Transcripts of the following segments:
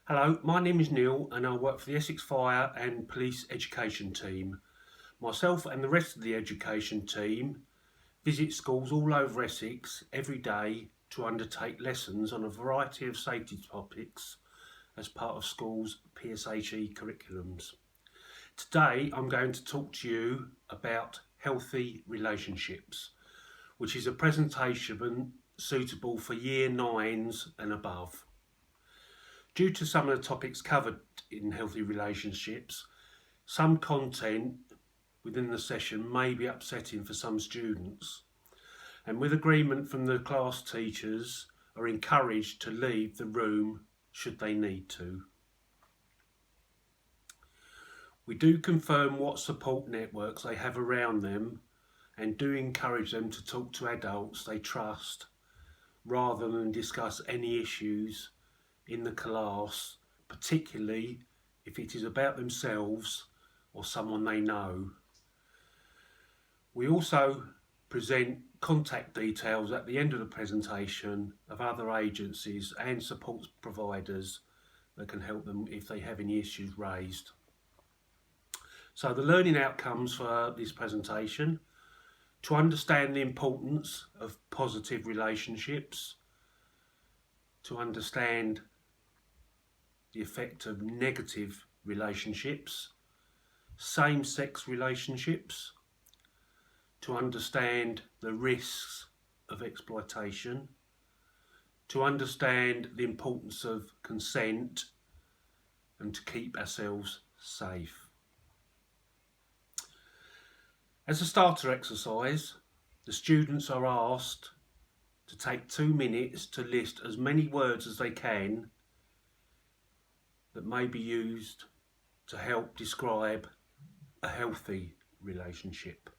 Hello, my name is Neil and I work for the Essex Fire and Police Education Team. Myself and the rest of the education team visit schools all over Essex every day to undertake lessons on a variety of safety topics as part of schools' PSHE curriculums. Today I'm going to talk to you about healthy relationships, which is a presentation suitable for Year 9s and above. Due to some of the topics covered in healthy relationships, some content within the session may be upsetting for some students, and with agreement from the class teachers are encouraged to leave the room should they need to. We do confirm what support networks they have around them and do encourage them to talk to adults they trust rather than discuss any issues in the class, particularly if it is about themselves or someone they know. We also present contact details at the end of the presentation of other agencies and support providers that can help them if they have any issues raised. So the learning outcomes for this presentation: to understand the importance of positive relationships, to understand the effect of negative relationships, same-sex relationships, to understand the risks of exploitation, to understand the importance of consent, and to keep ourselves safe. As a starter exercise, the students are asked to take 2 minutes to list as many words as they can that may be used to help describe a healthy relationship.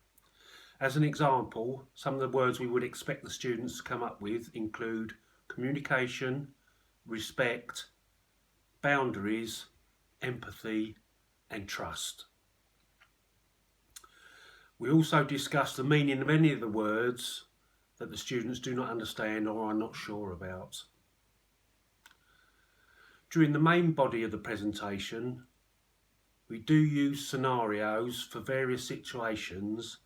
As an example, some of the words we would expect the students to come up with include communication, respect, boundaries, empathy, and trust. We also discuss the meaning of any of the words that the students do not understand or are not sure about. During the main body of the presentation, we do use scenarios for various situations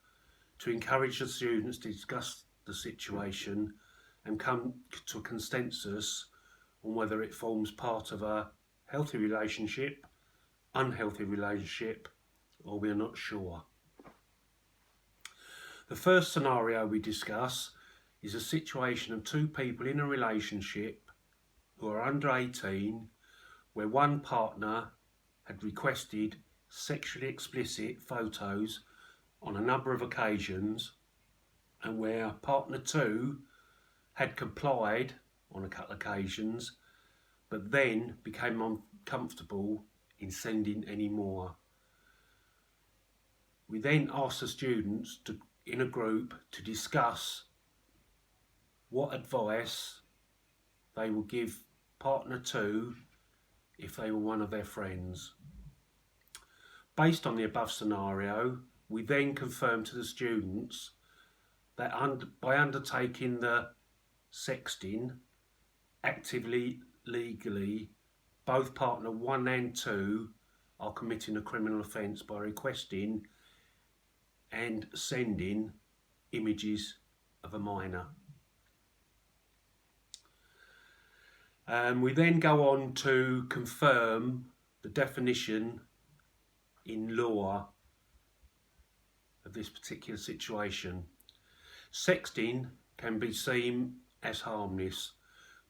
to encourage the students to discuss the situation and come to a consensus on whether it forms part of a healthy relationship, unhealthy relationship, or we're not sure. The first scenario we discuss is a situation of two people in a relationship who are under 18, where one partner had requested sexually explicit photos on a number of occasions, and where partner 2 had complied on a couple of occasions, but then became uncomfortable in sending any more. We then asked the students in a group to discuss what advice they would give partner 2 if they were one of their friends. Based on the above scenario, we then confirmed to the students that by undertaking the sexting actively, legally, both partner 1 and 2 are committing a criminal offence by requesting and sending images of a minor. We then go on to confirm the definition in law of this particular situation. Sexting can be seen as harmless,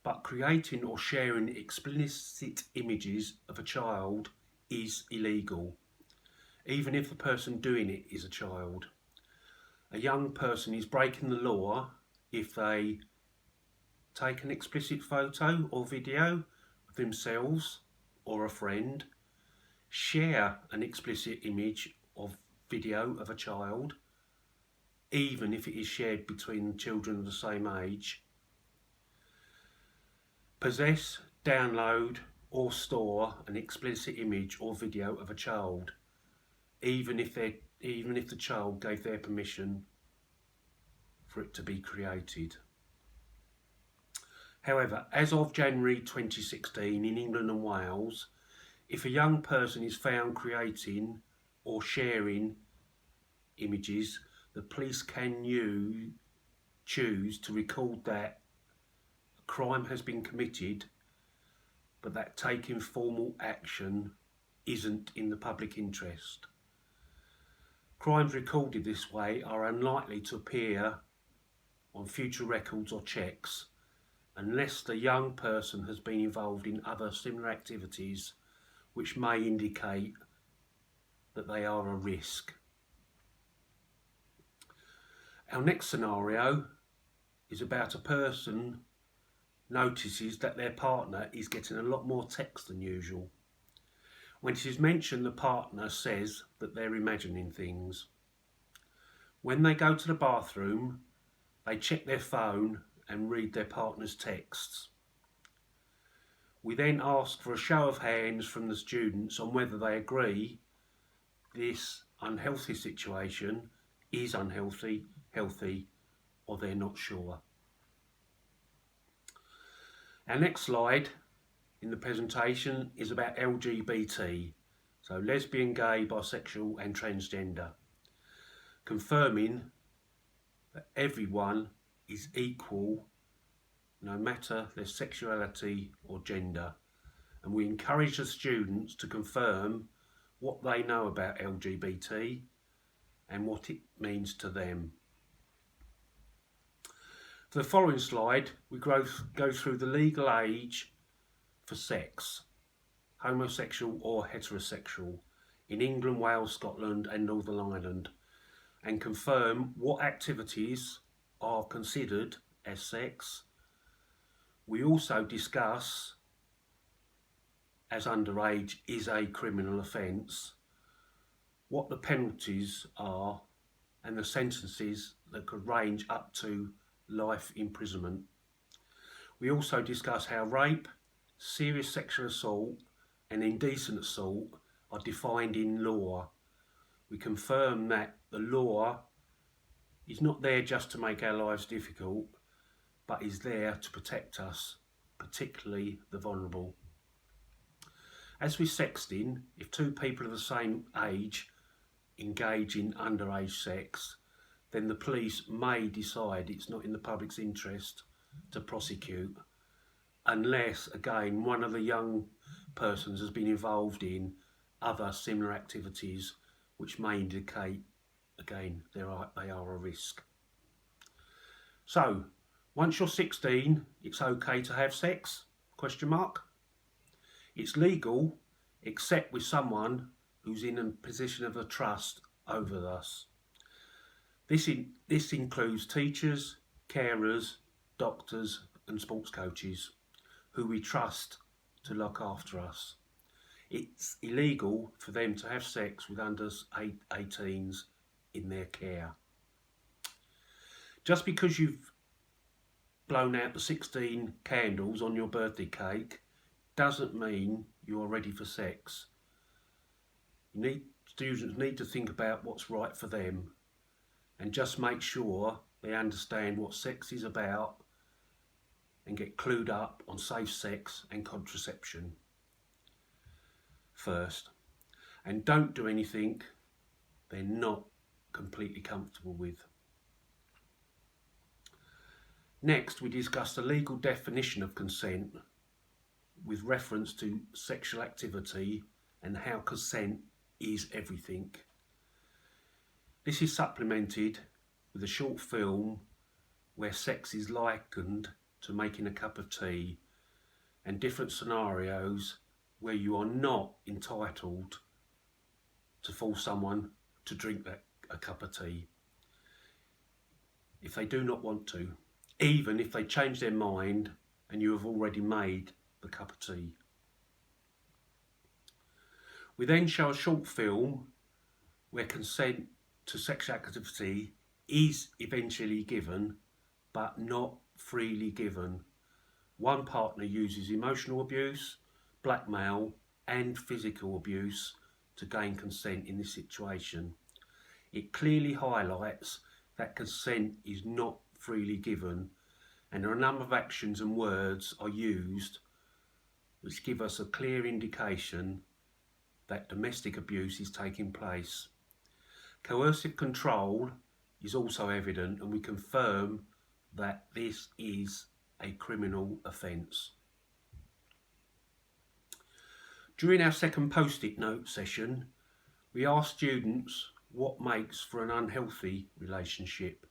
but creating or sharing explicit images of a child is illegal, even if the person doing it is a child. A young person is breaking the law if they take an explicit photo or video of themselves or a friend, share an explicit image or video of a child, even if it is shared between children of the same age, possess, download or store an explicit image or video of a child, even if the child gave their permission for it to be created. However, as of January 2016 in England and Wales, if a young person is found creating or sharing images, the police can choose to record that a crime has been committed, but that taking formal action isn't in the public interest. Crimes recorded this way are unlikely to appear on future records or checks unless the young person has been involved in other similar activities which may indicate that they are a risk. Our next scenario is about a person notices that their partner is getting a lot more text than usual. When it is mentioned, the partner says that they're imagining things. When they go to the bathroom, they check their phone and read their partner's texts. We then ask for a show of hands from the students on whether they agree this unhealthy situation is unhealthy, healthy, or they're not sure. Our next slide in the presentation is about LGBT, so lesbian, gay, bisexual and transgender, confirming that everyone is equal no matter their sexuality or gender, and we encourage the students to confirm what they know about LGBT and what it means to them. For the following slide, we go through the legal age for sex, homosexual or heterosexual, in England, Wales, Scotland and Northern Ireland, and confirm what activities are considered as sex. We also discuss, as underage is a criminal offence, what the penalties are and the sentences that could range up to life imprisonment. We also discuss how rape, serious sexual assault and indecent assault are defined in law. We confirm that the law is not there just to make our lives difficult, but is there to protect us, particularly the vulnerable. As with sexting, if two people of the same age engage in underage sex, then the police may decide it's not in the public's interest to prosecute, unless, again, one of the young persons has been involved in other similar activities which may indicate, again, they are a risk. So, once you're 16, it's okay to have sex? Question mark. It's legal, except with someone who's in a position of a trust over us. This includes teachers, carers, doctors and sports coaches who we trust to look after us. It's illegal for them to have sex with under 18s in their care. Just because you've blown out the 16 candles on your birthday cake doesn't mean you're ready for sex. Students need to think about what's right for them and just make sure they understand what sex is about and get clued up on safe sex and contraception first. And don't do anything they're not completely comfortable with. Next, we discuss the legal definition of consent with reference to sexual activity and how consent is everything. This is supplemented with a short film where sex is likened to making a cup of tea and different scenarios where you are not entitled to force someone to drink a cup of tea if they do not want to, even if they change their mind and you have already made the cup of tea. We then show a short film where consent to sexual activity is eventually given, but not freely given. One partner uses emotional abuse, blackmail and physical abuse to gain consent in this situation. It clearly highlights that consent is not freely given and a number of actions and words are used which give us a clear indication that domestic abuse is taking place. Coercive control is also evident, and we confirm that this is a criminal offence. During our second post-it note session, we asked students what makes for an unhealthy relationship,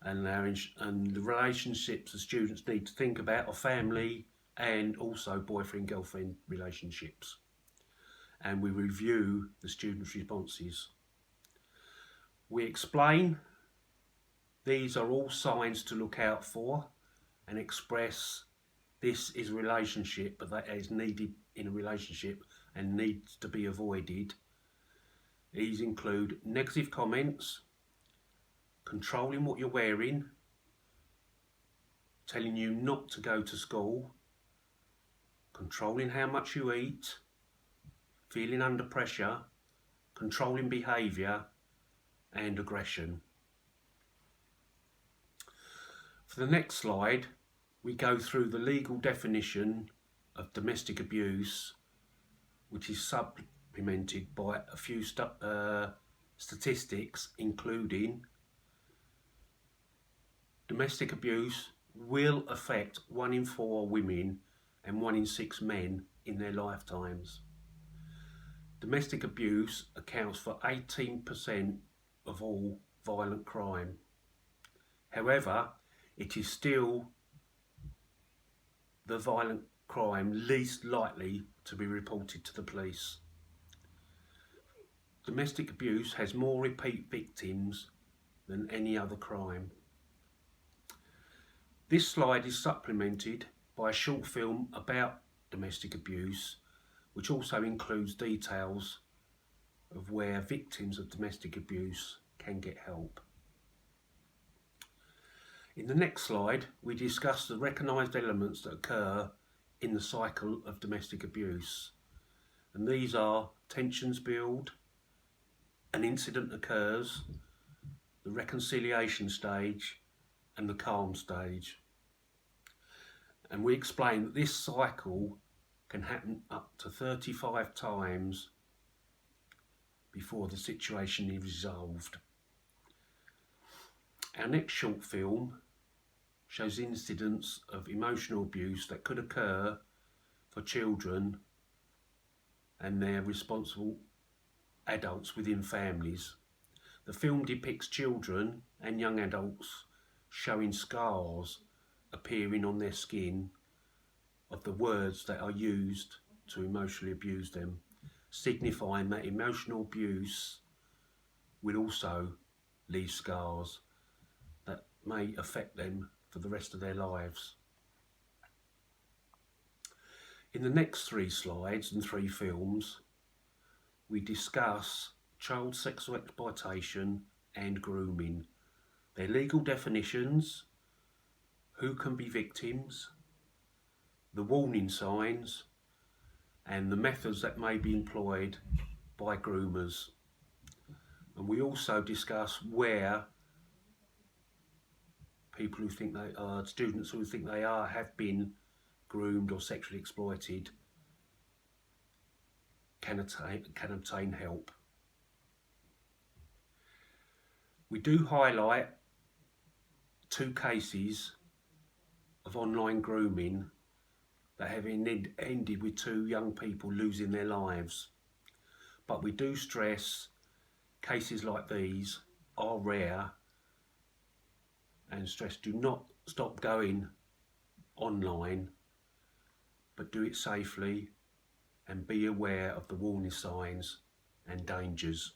and the relationships the students need to think about are family and also boyfriend-girlfriend relationships. And we review the students' responses. We explain these are all signs to look out for and express this is a relationship, but that is needed in a relationship and needs to be avoided. These include negative comments, controlling what you're wearing, telling you not to go to school, controlling how much you eat, feeling under pressure, controlling behaviour, and aggression. For the next slide, we go through the legal definition of domestic abuse, which is supplemented by a few statistics, including domestic abuse will affect 1 in 4 women and 1 in 6 men in their lifetimes. Domestic abuse accounts for 18% of all violent crime. However, it is still the violent crime least likely to be reported to the police. Domestic abuse has more repeat victims than any other crime. This slide is supplemented by a short film about domestic abuse, which also includes details of where victims of domestic abuse can get help. In the next slide, we discuss the recognised elements that occur in the cycle of domestic abuse. And these are tensions build, an incident occurs, the reconciliation stage, and the calm stage. And we explain that this cycle can happen up to 35 times before the situation is resolved. Our next short film shows incidents of emotional abuse that could occur for children and their responsible adults within families. The film depicts children and young adults showing scars appearing on their skin of the words that are used to emotionally abuse them, signifying that emotional abuse will also leave scars that may affect them for the rest of their lives. In the next 3 slides and 3 films, we discuss child sexual exploitation and grooming, their legal definitions, who can be victims, the warning signs, and the methods that may be employed by groomers. And we also discuss where people who think they are, students who think they are, have been groomed or sexually exploited can obtain help. We do highlight 2 cases of online grooming that have ended with 2 young people losing their lives. But we do stress cases like these are rare, and stress do not stop going online, but do it safely and be aware of the warning signs and dangers.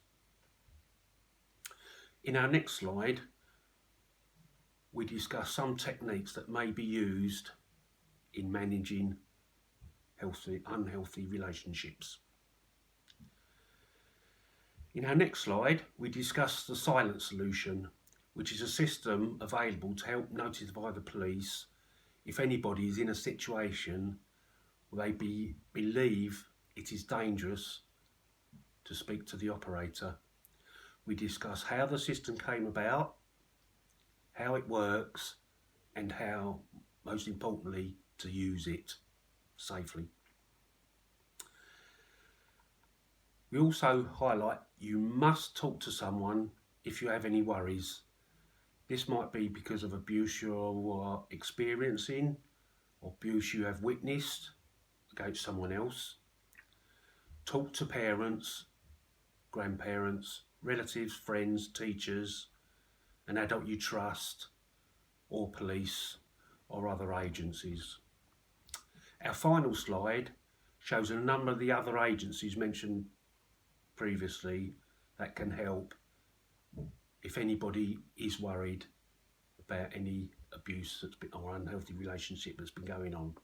In our next slide, we discuss some techniques that may be used in managing unhealthy relationships. In our next slide, we discuss the silent solution, which is a system available to help notify the police if anybody is in a situation where they believe it is dangerous to speak to the operator. We discuss how the system came about, how it works, and how, most importantly, to use it safely. We also highlight you must talk to someone if you have any worries. This might be because of abuse you're experiencing, or abuse you have witnessed against someone else. Talk to parents, grandparents, relatives, friends, teachers, an adult you trust, or police or other agencies. Our final slide shows a number of the other agencies mentioned previously that can help if anybody is worried about any abuse that's been, or unhealthy relationship that's been going on.